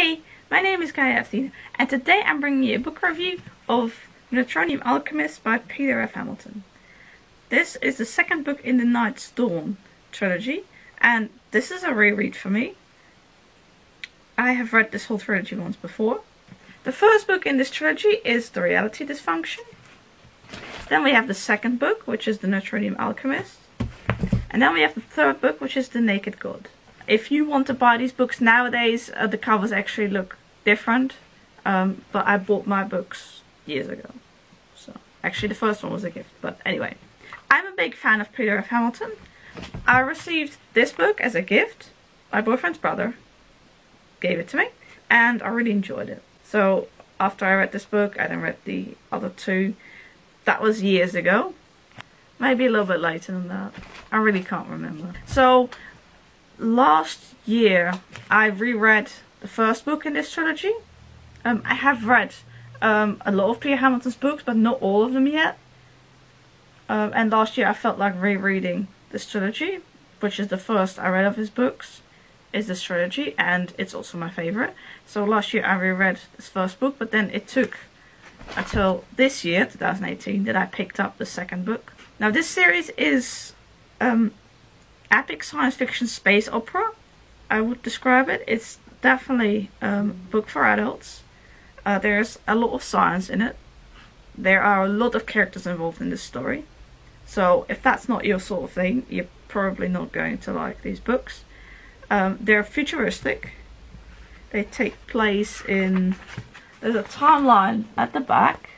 Hey, my name is Gaia Epstein, and today I'm bringing you a book review of Neutronium Alchemist by Peter F. Hamilton. This is the second book in the Night's Dawn trilogy, and this is a reread for me. I have read this whole trilogy once before. The first book in this trilogy is The Reality Dysfunction. Then we have the second book, which is The Neutronium Alchemist. And then we have the third book, which is The Naked God. If you want to buy these books nowadays, the covers actually look different. But I bought my books years ago. So actually the first one was a gift. But anyway, I'm a big fan of Peter F. Hamilton. I received this book as a gift. My boyfriend's brother gave it to me. And I really enjoyed it. So after I read this book, I then read the other two. That was years ago. Maybe a little bit later than that. I really can't remember. So last year I reread the first book in this trilogy. I have read a lot of Peter Hamilton's books, but not all of them yet. And last year I felt like rereading this trilogy, which is the first I read of his books, is this trilogy, and it's also my favourite. So last year I reread this first book, but then it took until this year, 2018, that I picked up the second book. Now this series is epic science fiction space opera, I would describe it. It's definitely a book for adults. There's a lot of science in it. There are a lot of characters involved in this story. So if that's not your sort of thing, you're probably not going to like these books. They're futuristic. They take place in... There's a timeline at the back.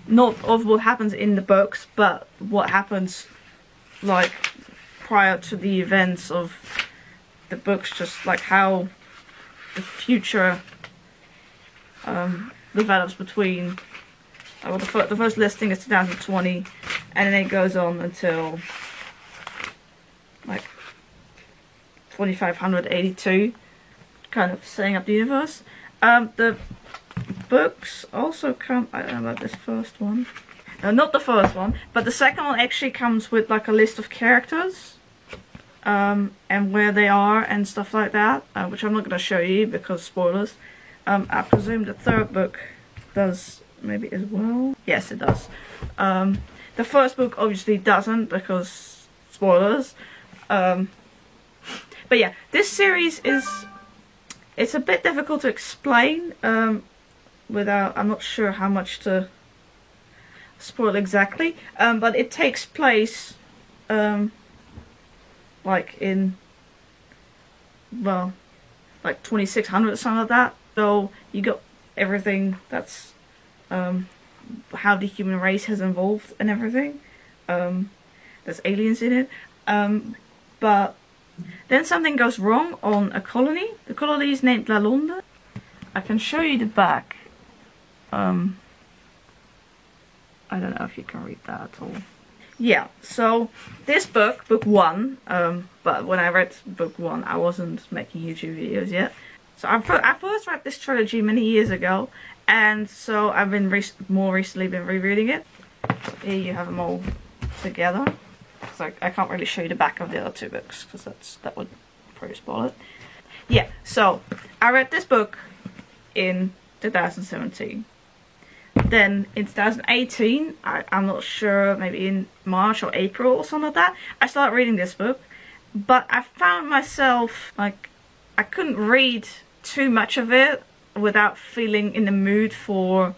Not of what happens in the books, but what happens like prior to the events of the books, just like how the future develops between well, the first listing is 2020, and then it goes on until like 2582, kind of setting up the universe. The books also come, I don't know about this first one, no, not the first one, but the second one actually comes with like a list of characters and where they are and stuff like that, which I'm not going to show you because spoilers. I presume the third book does maybe as well. Yes, it does. The first book obviously doesn't because spoilers. But yeah, this series is, it's a bit difficult to explain without, I'm not sure how much to spoil exactly, but it takes place like in, well, like 2600 or something like that. So you got everything that's how the human race has evolved and everything. There's aliens in it, but then something goes wrong on a colony. The colony is named La Londe. I can show you the back. I don't know if you can read that at all. Yeah, so this book, book one, but when I read book one I wasn't making YouTube videos yet. So I first read this trilogy many years ago, and so I've been more recently been rereading it. So here you have them all together. So I can't really show you the back of the other two books because that would probably spoil it. Yeah, so I read this book in 2017. Then in 2018, I'm not sure, maybe in March or April or something like that, I started reading this book. But I found myself, like, I couldn't read too much of it without feeling in the mood for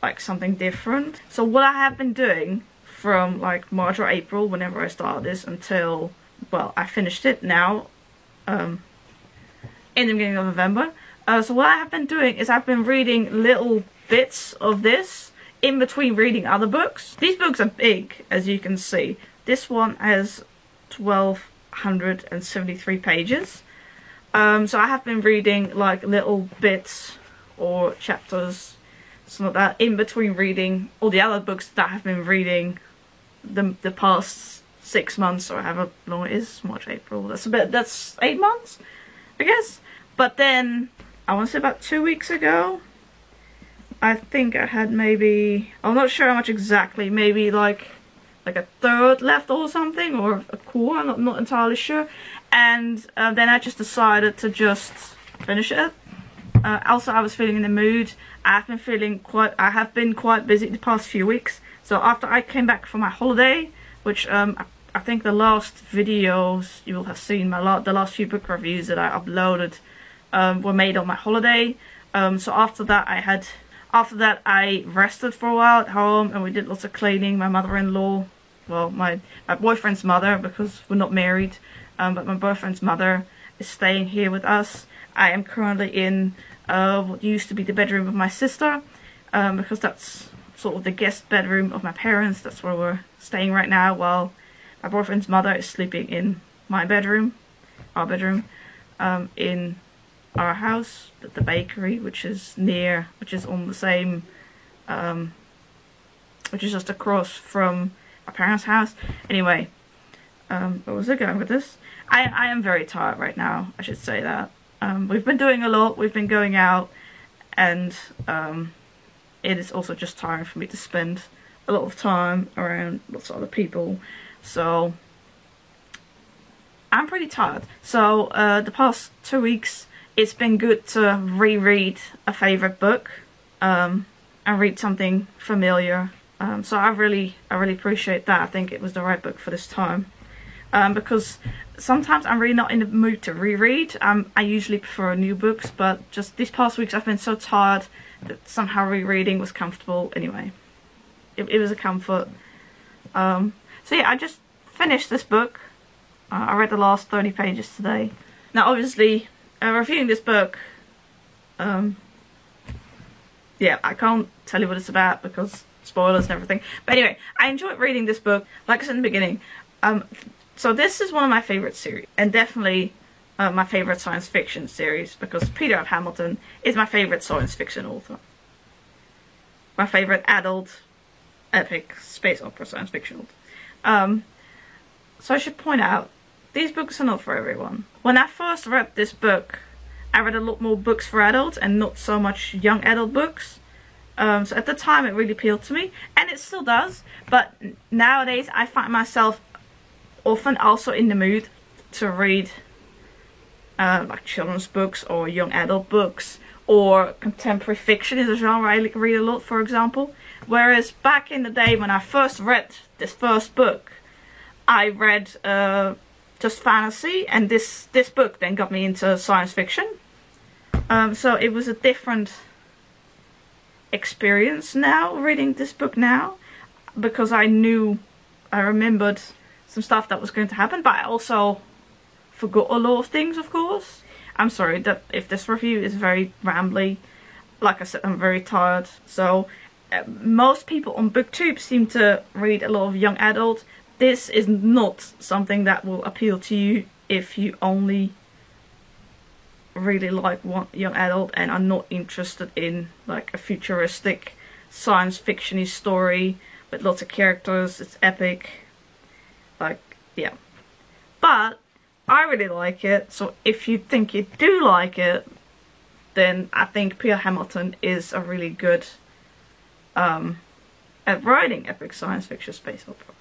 like something different. So what I have been doing from like March or April, whenever I started this, until, well, I finished it now in the beginning of November. So what I have been doing is I've been reading little bits of this in between reading other books. These books are big, as you can see. This one has 1273 pages. So I have been reading like little bits or chapters, something like that, in between reading all the other books that I have been reading the past 6 months, or however long it is. March, April, that's 8 months, I guess. But then I want to say about 2 weeks ago, I think I had maybe, I'm not sure how much exactly, maybe like a third left or something, or a quarter, I'm not entirely sure. And then I just decided to just finish it. Also, I was feeling in the mood. I have been quite busy the past few weeks. So after I came back from my holiday, which I think the last videos you will have seen, the last few book reviews that I uploaded were made on my holiday. So after that I rested for a while at home, and we did lots of cleaning. My mother-in-law, well, my boyfriend's mother, because we're not married, but my boyfriend's mother is staying here with us. I am currently in what used to be the bedroom of my sister, because that's sort of the guest bedroom of my parents. That's where we're staying right now, while my boyfriend's mother is sleeping in my bedroom, our bedroom, in our house, the bakery, which is on the same, which is just across from my parents' house. Anyway, where was I going with this? I am very tired right now, I should say that. We've been doing a lot, we've been going out, and it is also just tiring for me to spend a lot of time around lots of other people. So I'm pretty tired. So the past 2 weeks, it's been good to reread a favourite book and read something familiar. So I really appreciate that. I think it was the right book for this time. Because sometimes I'm really not in the mood to reread. I usually prefer new books, but just these past weeks I've been so tired that somehow rereading was comfortable anyway. It was a comfort. So yeah, I just finished this book. I read the last 30 pages today. Now obviously, reviewing this book, yeah, I can't tell you what it's about because spoilers and everything. But anyway, I enjoyed reading this book, like I said in the beginning. So this is one of my favourite series, and definitely my favourite science fiction series, because Peter F. Hamilton is my favourite science fiction author. My favourite adult epic space opera science fiction author. So I should point out, these books are not for everyone. When I first read this book, I read a lot more books for adults and not so much young adult books. So at the time it really appealed to me, and it still does, but nowadays I find myself often also in the mood to read like children's books or young adult books, or contemporary fiction is a genre I read a lot, for example. Whereas back in the day when I first read this first book, I read just fantasy, and this book then got me into science fiction. So it was a different experience now reading this book now, because I remembered some stuff that was going to happen, but I also forgot a lot of things, of course. I'm sorry that if this review is very rambly. Like I said, I'm very tired. So most people on BookTube seem to read a lot of young adult. This is not something that will appeal to you if you only really like one young adult and are not interested in like a futuristic science fiction-y story with lots of characters. It's epic. Like, yeah. But I really like it, so if you think you do like it, then I think Peter Hamilton is a really good at writing epic science fiction space opera.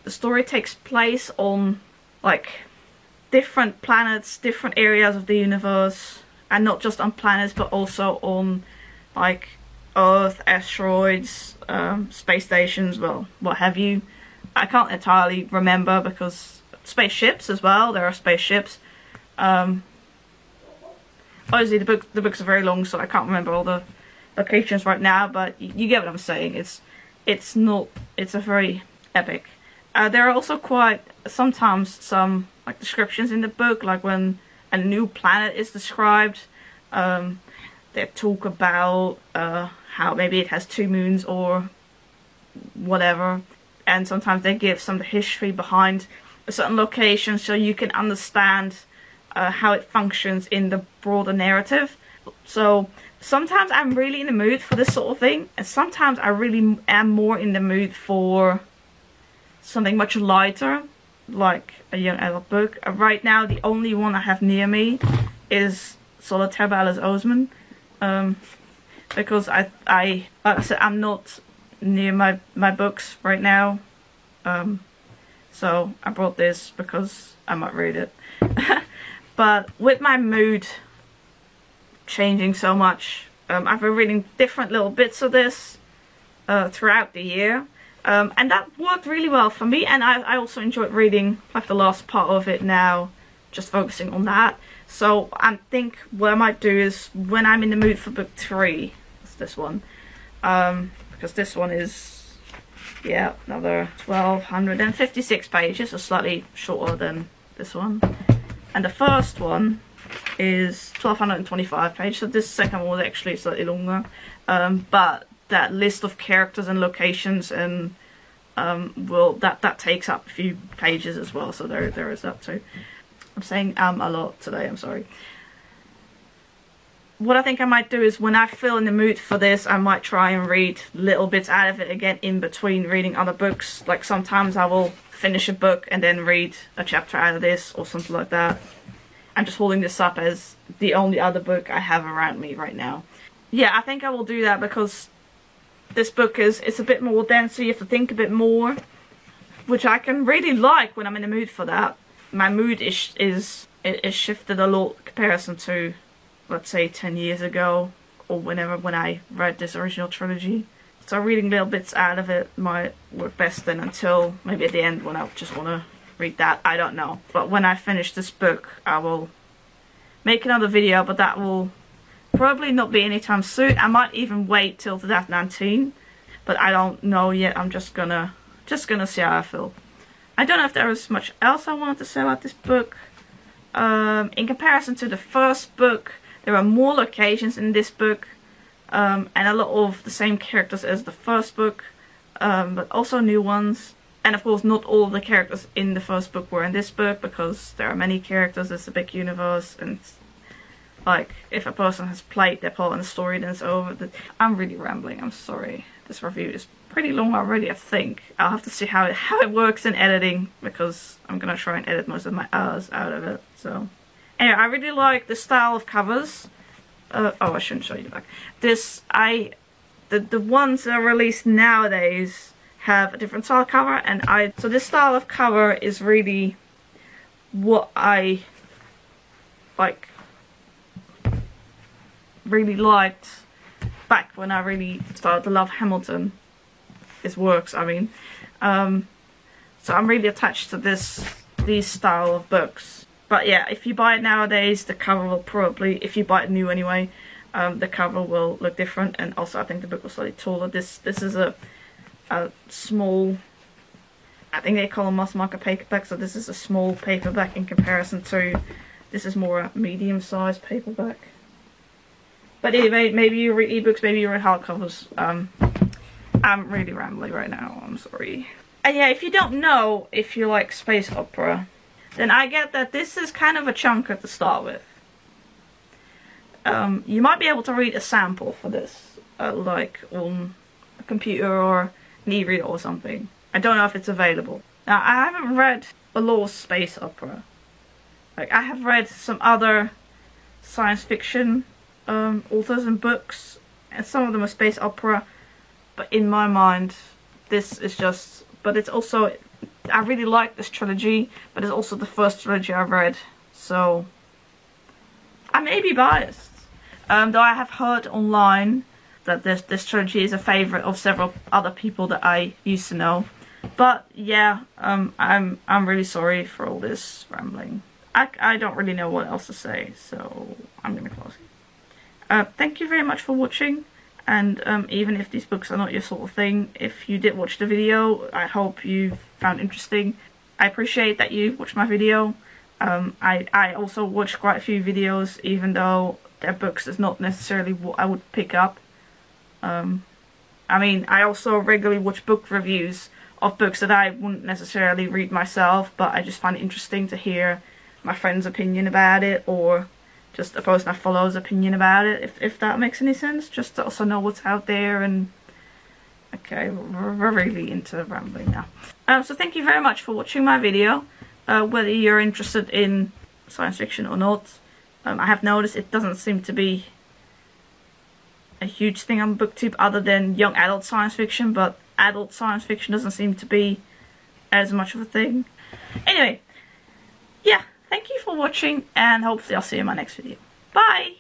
The story takes place on like different planets, different areas of the universe, and not just on planets but also on like Earth, asteroids, space stations, well, what have you. I can't entirely remember, because spaceships as well, there are spaceships. Obviously the books are very long, so I can't remember all the locations right now, but you get what I'm saying. It's a very epic. There are also sometimes some like descriptions in the book, like when a new planet is described, they talk about how maybe it has 2 moons or whatever, and sometimes they give some of the history behind a certain location so you can understand how it functions in the broader narrative. So sometimes I'm really in the mood for this sort of thing, and sometimes I really am more in the mood for something much lighter, like a young adult book. Right now the only one I have near me is Solitaire by Alice Oseman, because like I said, I'm not near my books right now, so I brought this because I might read it. But with my mood changing so much. I've been reading different little bits of this throughout the year. And that worked really well for me, and I also enjoyed reading like the last part of it now, just focusing on that. So I think what I might do is, when I'm in the mood for book 3, it's this one, because this one is, yeah, another 1256 pages, so slightly shorter than this one, and the first one is 1225 pages, so this second one was actually slightly longer, but that list of characters and locations and that takes up a few pages as well, so there is that too. I'm saying a lot today, I'm sorry. What I think I might do is, when I feel in the mood for this, I might try and read little bits out of it again in between reading other books. Like sometimes I will finish a book and then read a chapter out of this or something like that. I'm just holding this up as the only other book I have around me right now. Yeah, I think I will do that, because this book it's a bit more dense, so you have to think a bit more, which I can really like when I'm in the mood for that. My mood is shifted a lot in comparison to, let's say, 10 years ago, or when I read this original trilogy. So reading little bits out of it might work best then, until maybe at the end when I just want to read that. I don't know. But when I finish this book, I will make another video, but that will probably not be anytime soon. I might even wait till 2019, but I don't know yet. I'm just gonna see how I feel. I don't know if there is much else I wanted to say about this book. In comparison to the first book, there are more locations in this book, and a lot of the same characters as the first book, but also new ones. And of course, not all the characters in the first book were in this book, because there are many characters. It's a big universe, and like, if a person has played their part in the story, then it's over. I'm really rambling, I'm sorry. This review is pretty long already, I think. I'll have to see how it works in editing, because I'm gonna try and edit most of my hours out of it. So anyway, I really like the style of covers. Oh, I shouldn't show you the back. The ones that are released nowadays have a different style of cover, and so this style of cover is really what I really liked back when I really started to love Hamilton, his works, I mean. So I'm really attached to these style of books. But yeah, if you buy it nowadays, the cover will probably, if you buy it new anyway, the cover will look different, and also I think the book was slightly taller. This is a small, I think they call them mass market paperback, so this is a small paperback in comparison to, this is more a medium-sized paperback. But anyway, maybe you read ebooks, maybe you read hardcovers. I'm really rambling right now, I'm sorry. And yeah, if you don't know if you like space opera, then I get that this is kind of a chunker to start with. You might be able to read a sample for this, like on a computer or an e-reader or something. I don't know if it's available. Now, I haven't read a lot of space opera. Like, I have read some other science fiction authors and books, and some of them are space opera, but in my mind this is just, but it's also, I really like this trilogy, but it's also the first trilogy I've read, so I may be biased. Though I have heard online that this trilogy is a favourite of several other people that I used to know. But yeah, I'm really sorry for all this rambling. I don't really know what else to say, so I'm gonna close it. Thank you very much for watching, and even if these books are not your sort of thing, if you did watch the video, I hope you found interesting. I appreciate that you watched my video. I also watch quite a few videos, even though their books is not necessarily what I would pick up. I mean, I also regularly watch book reviews of books that I wouldn't necessarily read myself, but I just find it interesting to hear my friend's opinion about it, or just a person I follow's opinion about it, if that makes any sense, just to also know what's out there. And okay, we're really into rambling now. So thank you very much for watching my video. Whether you're interested in science fiction or not, I have noticed it doesn't seem to be a huge thing on BookTube other than young adult science fiction, but adult science fiction doesn't seem to be as much of a thing. Anyway, yeah, thank you for watching, and hopefully I'll see you in my next video. Bye!